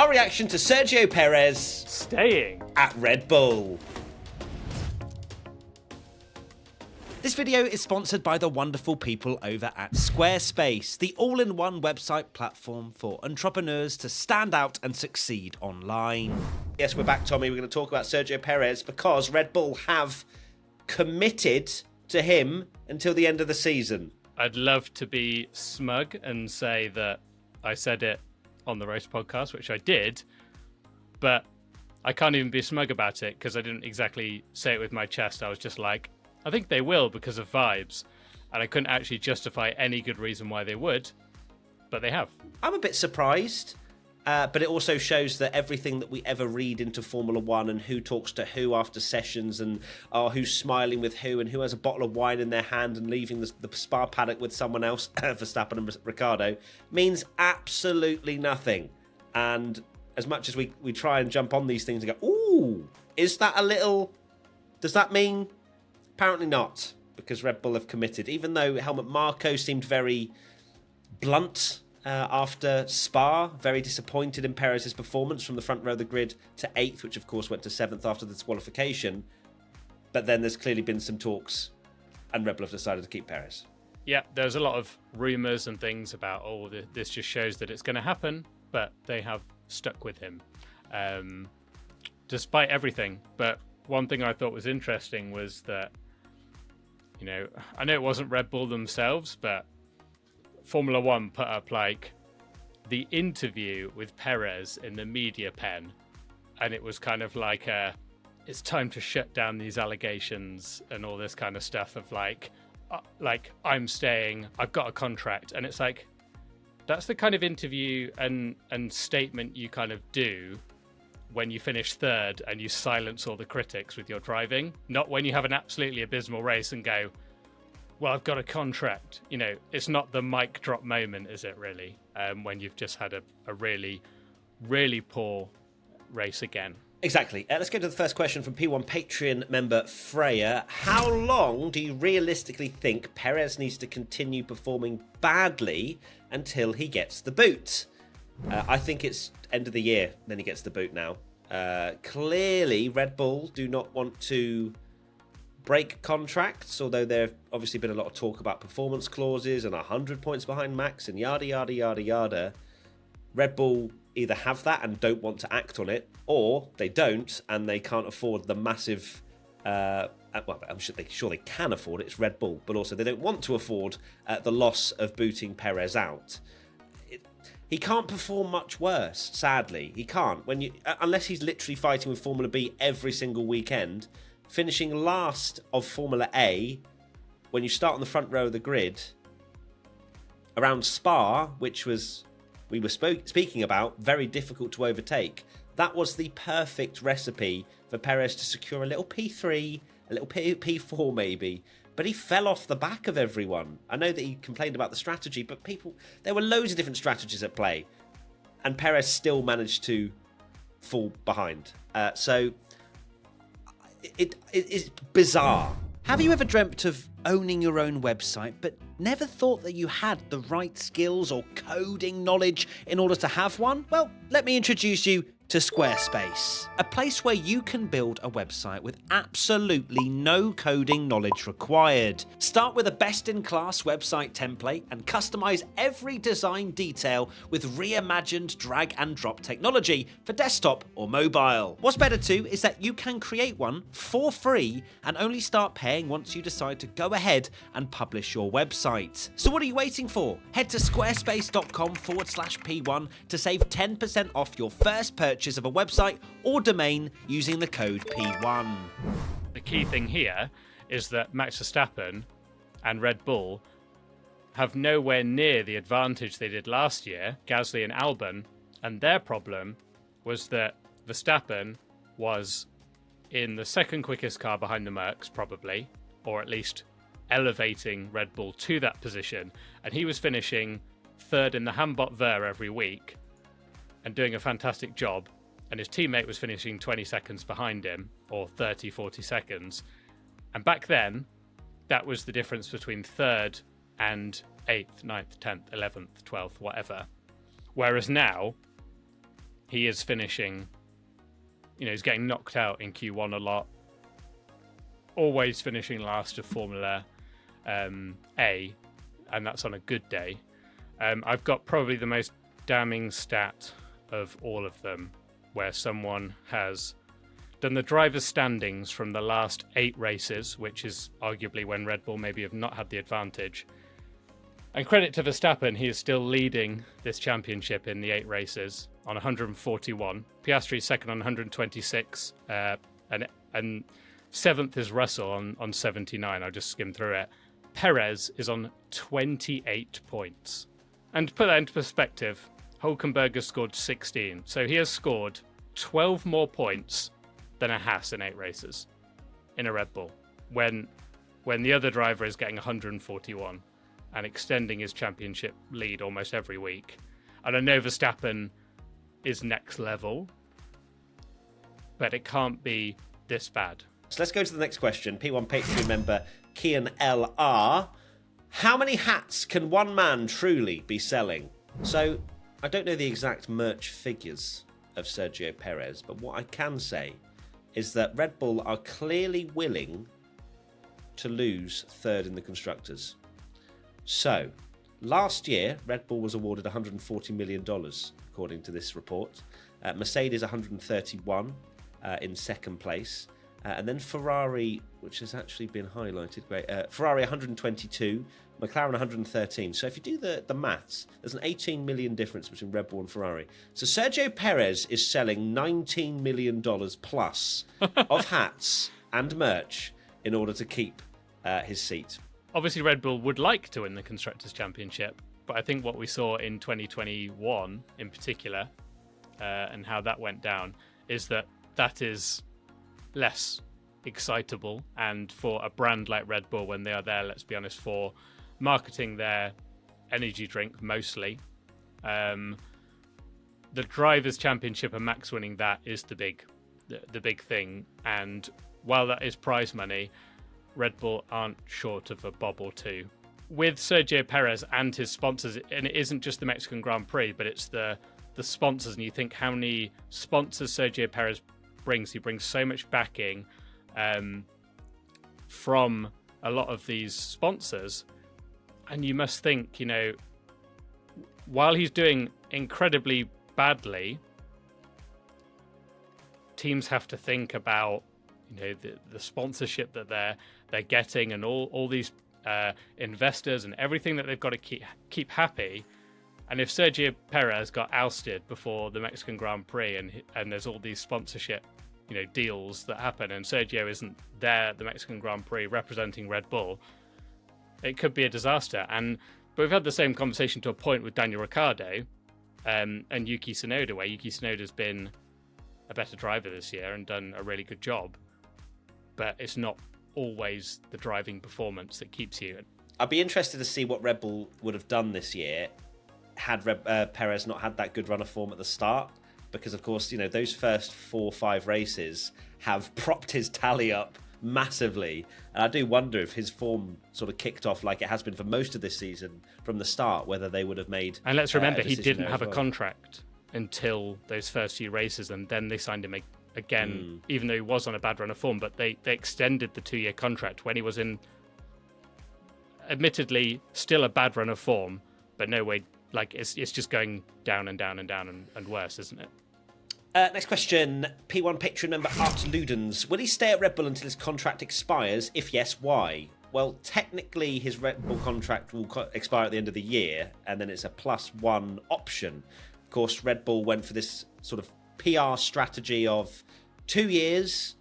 our reaction to Sergio Perez staying at Red Bull. This video is sponsored by the wonderful people over at Squarespace, the all-in-one website platform for entrepreneurs to stand out and succeed online. Yes, we're back, Tommy. We're going to talk about Sergio Perez because Red Bull have committed to him until the end of the season. I'd love to be smug and say that I said it on the Race podcast, which I did, but I can't even be smug about it because I didn't exactly say it with my chest. I was just like, I think they will because of vibes, and I couldn't actually justify any good reason why they would, but they have. I'm a bit surprised, but it also shows that everything that we ever read into Formula One and who talks to who after sessions and who's smiling with who and who has a bottle of wine in their hand and leaving the spa paddock with someone else, Verstappen and Ricciardo, means absolutely nothing. And as much as we try and jump on these things and go, ooh, is that a little... Does that mean... Apparently not, because Red Bull have committed. Even though Helmut Marko seemed very blunt after Spa, very disappointed in Perez's performance from the front row of the grid to 8th, which of course went to 7th after the disqualification. But then there's clearly been some talks, and Red Bull have decided to keep Perez. Yeah, there's a lot of rumours and things about, this just shows that it's going to happen, but they have stuck with him, despite everything. But one thing I thought was interesting was that, you know, I know it wasn't Red Bull themselves, but Formula One put up like the interview with Perez in the media pen, and it was kind of like it's time to shut down these allegations and all this kind of stuff of like I'm staying, I've got a contract, and it's like that's the kind of interview and statement you kind of do when you finish third and you silence all the critics with your driving, not when you have an absolutely abysmal race and go, well, I've got a contract. You know, it's not the mic drop moment, is it really? When you've just had a really, really poor race again. Exactly. Let's go to the first question from P1 Patreon member Freya. How long do you realistically think Perez needs to continue performing badly until he gets the boot? I think it's end of the year, then he gets the boot now. Clearly, Red Bull do not want to break contracts, although there's obviously been a lot of talk about performance clauses and 100 points behind Max and yada, yada, yada, yada. Red Bull either have that and don't want to act on it, or they don't and they can't afford the massive... well, I'm sure they can afford it, it's Red Bull, but also they don't want to afford the loss of booting Perez out. He can't perform much worse, sadly. He can't. Unless he's literally fighting with Formula B every single weekend, finishing last of Formula A, when you start on the front row of the grid, around Spa, which was, we were speaking about, very difficult to overtake. That was the perfect recipe for Perez to secure a little P3, a little P4 maybe. But he fell off the back of everyone. I know that he complained about the strategy, but there were loads of different strategies at play. And Perez still managed to fall behind. So it's bizarre. Have you ever dreamt of owning your own website, but never thought that you had the right skills or coding knowledge in order to have one? Well, let me introduce you to Squarespace, a place where you can build a website with absolutely no coding knowledge required. Start with a best-in-class website template and customize every design detail with reimagined drag and drop technology for desktop or mobile. What's better too is that you can create one for free and only start paying once you decide to go ahead and publish your website. So what are you waiting for? Head to squarespace.com/P1 to save 10% off your first purchase of a website or domain using the code P1. The key thing here is that Max Verstappen and Red Bull have nowhere near the advantage they did last year, Gasly and Albon, and their problem was that Verstappen was in the second quickest car behind the Mercs, probably, or at least elevating Red Bull to that position, and he was finishing third in the Hambot Ver every week and doing a fantastic job, and his teammate was finishing 20 seconds behind him, or 30, 40 seconds. And back then, that was the difference between third and 8th, 9th, 10th, 11th, 12th, whatever. Whereas now, he is finishing, he's getting knocked out in Q1 a lot. Always finishing last of Formula A, and that's on a good day. I've got probably the most damning stat of all of them, where someone has done the driver's standings from the last 8 races, which is arguably when Red Bull maybe have not had the advantage. And credit to Verstappen, he is still leading this championship in the 8 races on 141. Piastri is second on 126, and 7th is Russell on 79. I'll just skim through it. Perez is on 28 points. And to put that into perspective, Hülkenberg has scored 16. So he has scored 12 more points than a Haas in 8 races in a Red Bull, when the other driver is getting 141 and extending his championship lead almost every week. And I know Verstappen is next level, but it can't be this bad. So let's go to the next question. P1 Patreon member Kian LR. How many hats can one man truly be selling? So I don't know the exact merch figures of Sergio Perez, but what I can say is that Red Bull are clearly willing to lose third in the Constructors. So, last year, Red Bull was awarded $140 million, according to this report. Mercedes 131 in second place. And then Ferrari, which has actually been highlighted, great. Ferrari 122, McLaren 113. So if you do the maths, there's an 18 million difference between Red Bull and Ferrari. So Sergio Perez is selling $19 million plus of hats and merch in order to keep his seat. Obviously, Red Bull would like to win the Constructors' Championship, but I think what we saw in 2021 in particular, and how that went down, is that is less excitable. And for a brand like Red Bull, when they are there, let's be honest, for marketing their energy drink mostly, the Drivers' Championship and Max winning that is the big thing. And while that is prize money, Red Bull aren't short of a bob or two. With Sergio Perez and his sponsors, and it isn't just the Mexican Grand Prix, but it's the sponsors, and you think how many sponsors Sergio Perez brings. He brings so much backing from a lot of these sponsors, and you must think, while he's doing incredibly badly, teams have to think about the sponsorship that they're getting, and all these investors and everything that they've got to keep happy. And if Sergio Perez got ousted before the Mexican Grand Prix, and there's all these sponsorship deals that happen, and Sergio isn't there at the Mexican Grand Prix representing Red Bull, it could be a disaster. But we've had the same conversation to a point with Daniel Ricciardo and Yuki Tsunoda, where Yuki Tsunoda's been a better driver this year and done a really good job, but it's not always the driving performance that keeps you. I'd be interested to see what Red Bull would have done this year had Perez not had that good run of form at the start, because of course those first 4 or 5 races have propped his tally up massively, and I do wonder if his form sort of kicked off like it has been for most of this season from the start, whether they would have made. And let's remember, he didn't have a contract until those first few races, and then they signed him again, even though he was on a bad run of form. But they extended the 2-year contract when he was in, admittedly, still a bad run of form, but no way. Like it's just going down and down and down and worse, isn't it? Next question. P1 Patreon member Art Ludens. Will he stay at Red Bull until his contract expires? If yes, why? Well, technically his Red Bull contract will expire at the end of the year, and then it's a +1 option. Of course, Red Bull went for this sort of PR strategy of 2 years,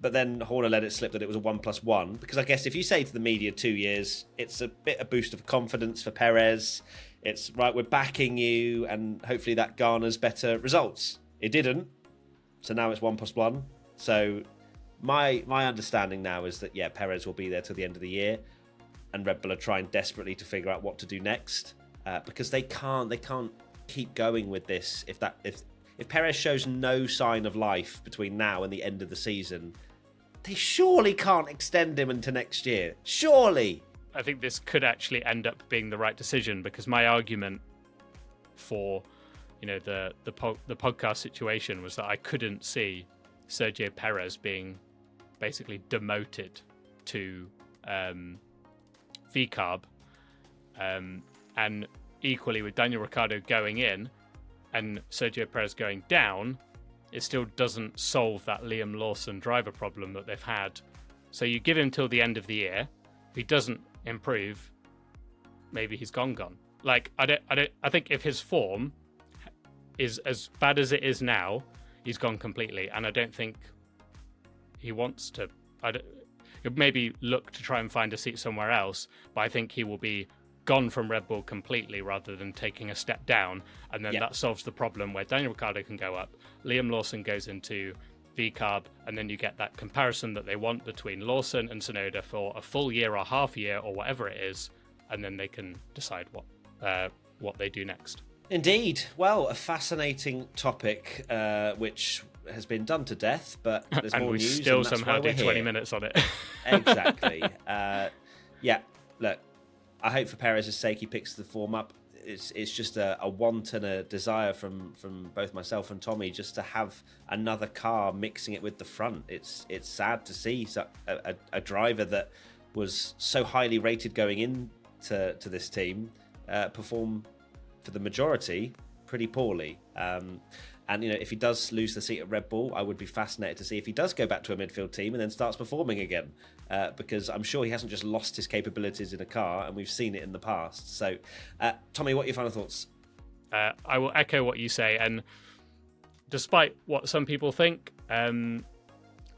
but then Horner let it slip that it was a 1+1, because I guess if you say to the media 2 years, it's a boost of confidence for Perez. It's right, we're backing you, and hopefully that garners better results. It didn't, so now it's 1+1. So my understanding now is that Perez will be there till the end of the year, and Red Bull are trying desperately to figure out what to do next, because they can't keep going with this. If Perez shows no sign of life between now and the end of the season, they surely can't extend him into next year. Surely. I think this could actually end up being the right decision, because my argument for the podcast situation was that I couldn't see Sergio Perez being basically demoted to VCARB, and equally with Daniel Ricciardo going in and Sergio Perez going down, it still doesn't solve that Liam Lawson driver problem that they've had. So you give him till the end of the year. If he doesn't improve, maybe he's gone. Like, I think if his form is as bad as it is now, he's gone completely. And I don't think he wants to. He'll maybe look to try and find a seat somewhere else, but I think he will be gone from Red Bull completely rather than taking a step down. And then that solves the problem where Daniel Ricciardo can go up, Liam Lawson goes into VCARB, and then you get that comparison that they want between Lawson and Tsunoda for a full year or half year or whatever it is, and then they can decide what they do next. Indeed. Well, a fascinating topic, which has been done to death, but there's more news. And we still somehow do 20 minutes on it. Exactly. Look, I hope for Perez's sake he picks the form up. It's just a want and a desire from both myself and Tommy just to have another car mixing it with the front. It's sad to see a driver that was so highly rated going into this team perform for the majority pretty poorly. And if he does lose the seat at Red Bull, I would be fascinated to see if he does go back to a midfield team and then starts performing again, because I'm sure he hasn't just lost his capabilities in a car, and we've seen it in the past. So, Tommy, what are your final thoughts? I will echo what you say, and despite what some people think, I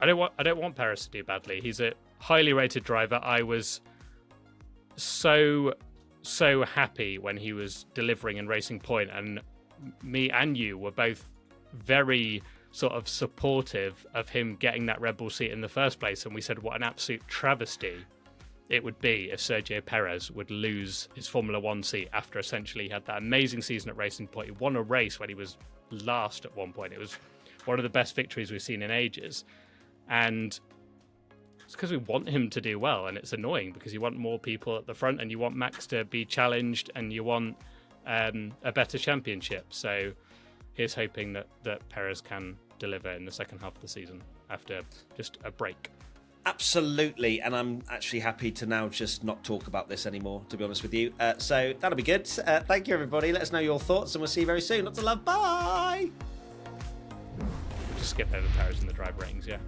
don't want Perez to do badly. He's a highly rated driver. I was so happy when he was delivering in Racing Point, and me and you were both very sort of supportive of him getting that Red Bull seat in the first place, and we said what an absolute travesty it would be if Sergio Perez would lose his Formula One seat after essentially he had that amazing season at Racing Point. He won a race when he was last at one point. It was one of the best victories we've seen in ages, and it's because we want him to do well, and it's annoying because you want more people at the front and you want Max to be challenged and you want a better championship. So here's hoping that Perez can deliver in the second half of the season after just a break. Absolutely, and I'm actually happy to now just not talk about this anymore, to be honest with you. So that'll be good. Thank you, everybody. Let us know your thoughts, and we'll see you very soon. Lots of love. Bye! We'll just skip over Perez in the drive ratings, yeah.